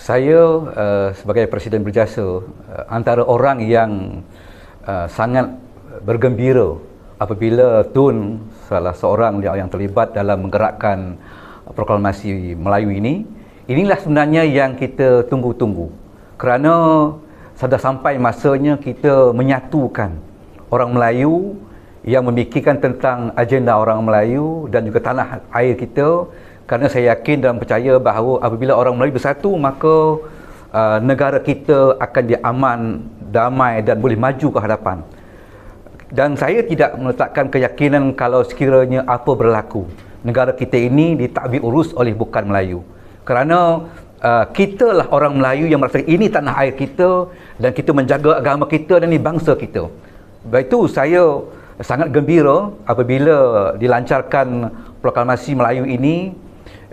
Saya sebagai Presiden Berjasa antara orang yang sangat bergembira apabila Tun salah seorang yang terlibat dalam menggerakkan proklamasi Melayu ini. Inilah sebenarnya yang kita tunggu-tunggu, kerana sudah sampai masanya kita menyatukan orang Melayu yang memikirkan tentang agenda orang Melayu dan juga tanah air kita. Kerana saya yakin dan percaya bahawa apabila orang Melayu bersatu, maka negara kita akan diaman, damai dan boleh maju ke hadapan. Dan saya tidak meletakkan keyakinan kalau sekiranya apa berlaku, negara kita ini ditadbir urus oleh bukan Melayu. Kerana kita lah orang Melayu yang merasa ini tanah air kita dan kita menjaga agama kita dan ini bangsa kita. Sebab itu saya sangat gembira apabila dilancarkan proklamasi Melayu ini.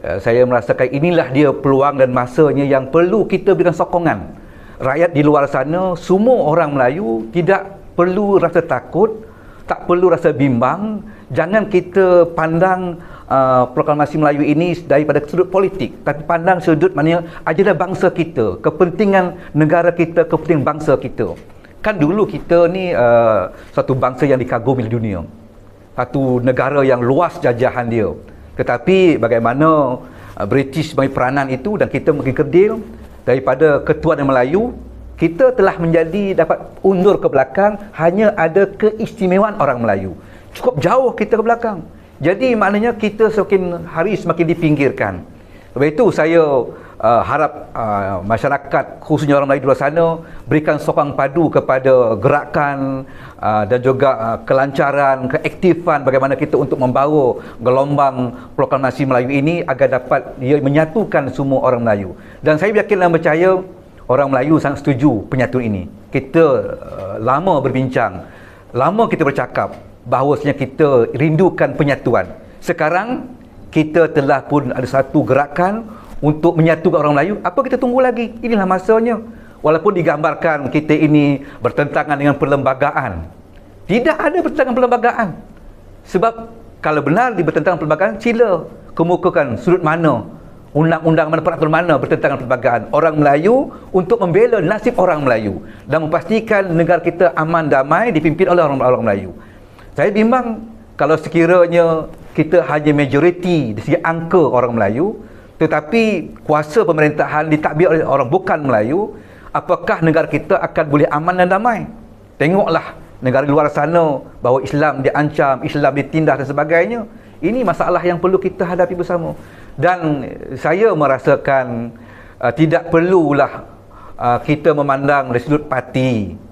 Saya merasakan inilah dia peluang dan masanya yang perlu kita berikan sokongan. Rakyat di luar sana, semua orang Melayu tidak perlu rasa takut, tak perlu rasa bimbang. Jangan kita pandang proklamasi Melayu ini daripada sudut politik, tapi pandang sudut maknanya agenda bangsa kita, kepentingan negara kita, kepentingan bangsa kita. Kan dulu kita ni satu bangsa yang dikagumi di dunia, satu negara yang luas jajahan dia. Tetapi bagaimana British bagi peranan itu dan kita makin kerdil daripada ketuanan Melayu, kita telah menjadi dapat undur ke belakang, hanya ada keistimewaan orang Melayu. Cukup jauh kita ke belakang. Jadi maknanya kita semakin hari semakin dipinggirkan. Sebab itu saya harap masyarakat khususnya orang Melayu di luar sana berikan sokongan padu kepada gerakan dan juga kelancaran, keaktifan bagaimana kita untuk membawa gelombang proklamasi Melayu ini agar dapat ia menyatukan semua orang Melayu. Dan saya yakin dan percaya orang Melayu sangat setuju penyatuan ini. Kita lama berbincang, lama kita bercakap bahawasanya kita rindukan penyatuan. Sekarang kita telah pun ada satu gerakan untuk menyatukan orang Melayu. Apa kita tunggu lagi? Inilah masanya. Walaupun digambarkan kita ini bertentangan dengan perlembagaan, tidak ada bertentangan perlembagaan. Sebab kalau benar bertentangan perlembagaan, sila kemukakan sudut mana, undang-undang mana, peraturan mana bertentangan perlembagaan. Orang Melayu untuk membela nasib orang Melayu dan memastikan negara kita aman damai dipimpin oleh orang Melayu. Saya bimbang kalau sekiranya kita hanya majoriti di segi angka orang Melayu, tetapi kuasa pemerintahan ditadbir oleh orang bukan Melayu, apakah negara kita akan boleh aman dan damai? Tengoklah negara luar sana bahawa Islam diancam, Islam ditindas dan sebagainya. Ini masalah yang perlu kita hadapi bersama. Dan saya merasakan tidak perlulah kita memandang dari sudut parti.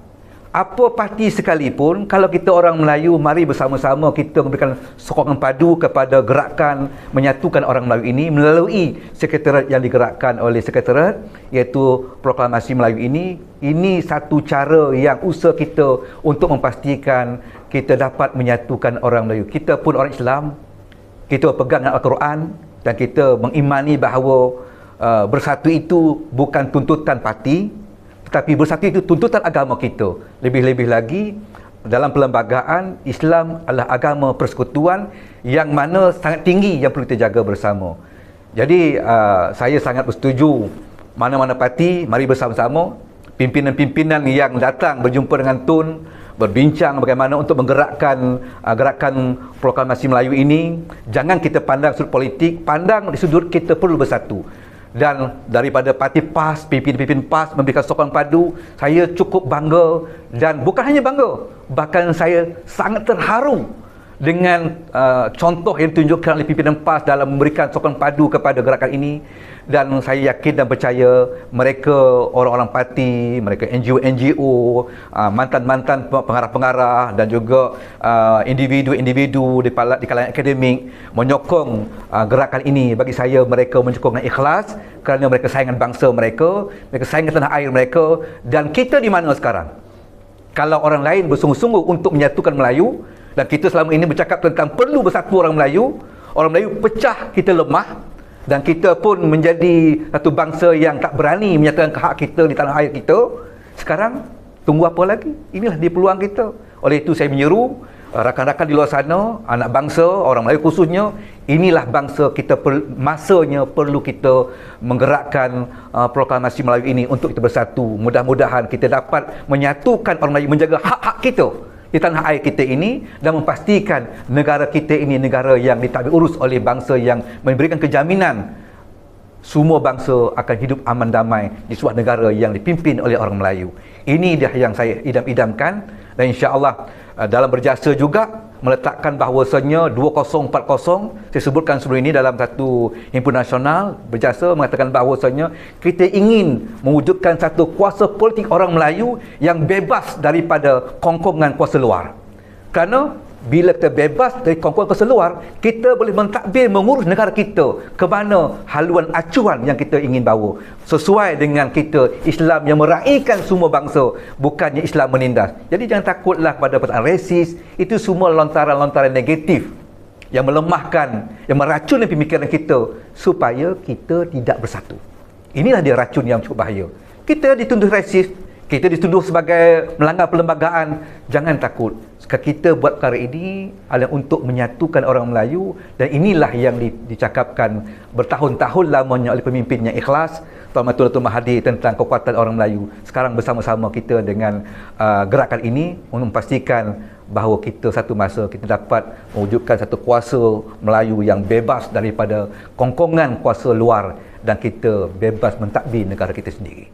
Apa parti sekalipun, kalau kita orang Melayu, mari bersama-sama kita memberikan sokongan padu kepada gerakan menyatukan orang Melayu ini melalui sekretariat yang digerakkan oleh sekretariat, iaitu proklamasi Melayu ini. Ini satu cara yang usaha kita untuk memastikan kita dapat menyatukan orang Melayu. Kita pun orang Islam, kita pegang Al-Quran dan kita mengimani bahawa bersatu itu bukan tuntutan parti, tetapi bersatu itu tuntutan agama kita. Lebih-lebih lagi dalam perlembagaan, Islam adalah agama persekutuan yang mana sangat tinggi yang perlu kita jaga bersama. Jadi saya sangat bersetuju mana-mana parti, mari bersama-sama pimpinan-pimpinan yang datang berjumpa dengan Tun, berbincang bagaimana untuk menggerakkan gerakan proklamasi Melayu ini. Jangan kita pandang sudut politik, pandang di sudut kita perlu bersatu. Dan daripada parti PAS, pimpinan-pimpinan PAS memberikan sokongan padu, saya cukup bangga. Dan bukan hanya bangga, bahkan saya sangat terharu dengan contoh yang ditunjukkan oleh pimpinan PAS dalam memberikan sokongan padu kepada gerakan ini. Dan saya yakin dan percaya mereka, orang-orang parti, mereka NGO-NGO, mantan-mantan pengarah-pengarah dan juga individu-individu di kalangan akademik menyokong gerakan ini. Bagi saya, mereka menyokong dengan ikhlas kerana mereka sayangan bangsa mereka sayangan tanah air mereka. Dan kita di mana sekarang? Kalau orang lain bersungguh-sungguh untuk menyatukan Melayu, dan kita selama ini bercakap tentang perlu bersatu orang Melayu pecah, kita lemah. Dan kita pun menjadi satu bangsa yang tak berani menyatakan hak kita di tanah air kita. Sekarang, tunggu apa lagi? Inilah dia peluang kita. Oleh itu saya menyeru rakan-rakan di luar sana, anak bangsa, orang Melayu khususnya, inilah bangsa kita, masanya perlu kita menggerakkan proklamasi Melayu ini untuk kita bersatu. Mudah-mudahan kita dapat menyatukan orang Melayu, menjaga hak-hak kita di tanah air kita ini dan memastikan negara kita ini negara yang ditadbir urus oleh bangsa yang memberikan kejaminan semua bangsa akan hidup aman damai di sebuah negara yang dipimpin oleh orang Melayu. Ini dia yang saya idam-idamkan, dan insya-Allah dalam berjasa juga meletakkan bahawasanya 2040, saya sebutkan sebelum ini dalam satu himpunan nasional berjasa mengatakan bahawasanya kita ingin mewujudkan satu kuasa politik orang Melayu yang bebas daripada kongkongan kuasa luar. Kerana bila kita bebas dari kongkongan kuasa luar, kita boleh mentadbir mengurus negara kita ke mana haluan acuan yang kita ingin bawa, sesuai dengan kita Islam yang meraihkan semua bangsa, bukannya Islam menindas. Jadi jangan takutlah pada perkataan resis, itu semua lontaran-lontaran negatif yang melemahkan, yang meracuni pemikiran kita supaya kita tidak bersatu. Inilah dia racun yang cukup bahaya. Kita dituduh resis, kita dituduh sebagai melanggar perlembagaan. Jangan takut. Kita buat perkara ini adalah untuk menyatukan orang Melayu, dan inilah yang dicakapkan bertahun-tahun lamanya oleh pemimpin yang ikhlas, Tuan Mahathir Mahathir, tentang kekuatan orang Melayu. Sekarang bersama-sama kita dengan gerakan ini untuk memastikan bahawa kita satu masa kita dapat mewujudkan satu kuasa Melayu yang bebas daripada kongkongan kuasa luar, dan kita bebas mentadbir negara kita sendiri.